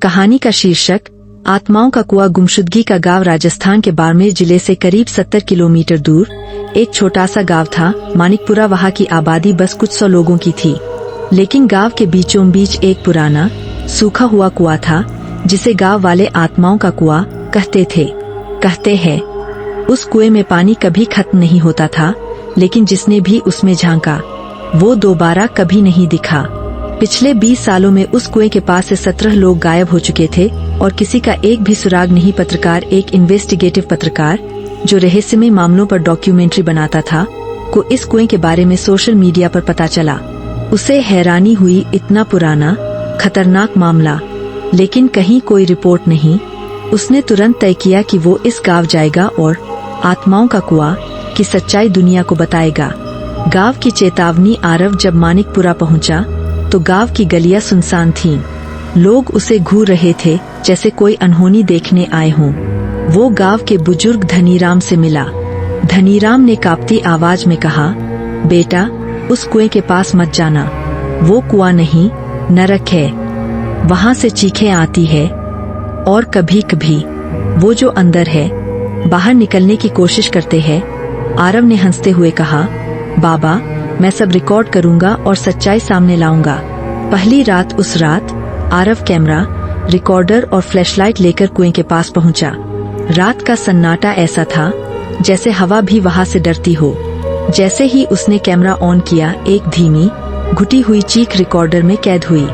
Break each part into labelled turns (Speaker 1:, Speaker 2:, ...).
Speaker 1: कहानी का शीर्षक आत्माओं का कुआं। गुमशुदगी का गांव राजस्थान के बाड़मेर जिले से करीब 70 किलोमीटर दूर एक छोटा सा गांव था। मानिकपुरा। वहाँ की आबादी बस कुछ 100 लोगों की थी, लेकिन गांव के बीचों बीच एक पुराना सूखा हुआ कुआं था, जिसे गांव वाले आत्माओं का कुआं कहते हैं। उस कुएं में पानी कभी खत्म नहीं होता था, लेकिन जिसने भी उसमें झांका वो दोबारा कभी नहीं दिखा। पिछले 20 सालों में उस कुएं के पास से 17 लोग गायब हो चुके थे और किसी का एक भी सुराग नहीं। पत्रकार, एक इन्वेस्टिगेटिव पत्रकार जो रहस्यमय मामलों पर डॉक्यूमेंट्री बनाता था, को इस कुएं के बारे में सोशल मीडिया पर पता चला। उसे हैरानी हुई, इतना पुराना खतरनाक मामला, लेकिन कहीं कोई रिपोर्ट नहीं। उसने तुरंत तय किया कि वो इस गांव जाएगा और आत्माओं का कुआं की सच्चाई दुनिया को बताएगा। गांव की चेतावनी। आरव जब मानिकपुरा पहुंचा तो गांव की गलियां सुनसान थीं। लोग उसे घूर रहे थे जैसे कोई अनहोनी देखने आए हों। वो गांव के बुजुर्ग धनीराम से मिला। धनीराम ने कांपती आवाज में कहा, बेटा, उस कुएं के पास मत जाना। वो कुआं नहीं, नरक है। वहां से चीखें आती है और कभी कभी वो जो अंदर है बाहर निकलने की कोशिश करते हैं। आरव ने हंसते हुए कहा, बाबा, मैं सब रिकॉर्ड करूंगा और सच्चाई सामने लाऊंगा। पहली रात। उस रात आरव कैमरा, रिकॉर्डर और फ्लैशलाइट लेकर कुएं के पास पहुंचा। रात का सन्नाटा ऐसा था जैसे हवा भी वहां से डरती हो। जैसे ही उसने कैमरा ऑन किया, एक धीमी घुटी हुई चीख रिकॉर्डर में कैद हुई।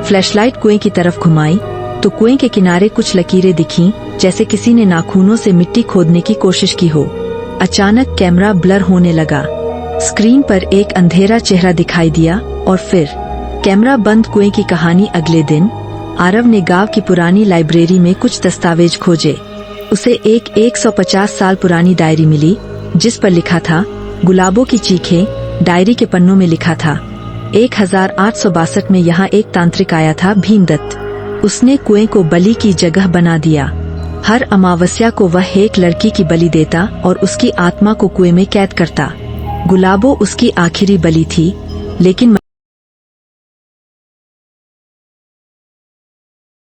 Speaker 1: फ्लैशलाइट कुएं की तरफ घुमाई तो कुएं के किनारे कुछ लकीरें दिखीं, जैसे किसी ने नाखूनों से मिट्टी खोदने की कोशिश की हो। अचानक कैमरा ब्लर होने लगा। स्क्रीन पर एक अंधेरा चेहरा दिखाई दिया और फिर कैमरा बंद। कुएं की कहानी। अगले दिन आरव ने गांव की पुरानी लाइब्रेरी में कुछ दस्तावेज खोजे। उसे एक 150 साल पुरानी डायरी मिली, जिस पर लिखा था, गुलाबों की चीखें। डायरी के पन्नों में लिखा था, 1862 में यहाँ एक तांत्रिक आया था, भीमदत्त। उसने कुएं को बलि की जगह बना दिया। हर अमावस्या को वह एक लड़की की बलि देता और उसकी आत्मा को कुएं में कैद करता। गुलाबों उसकी आखिरी बलि थी, लेकिन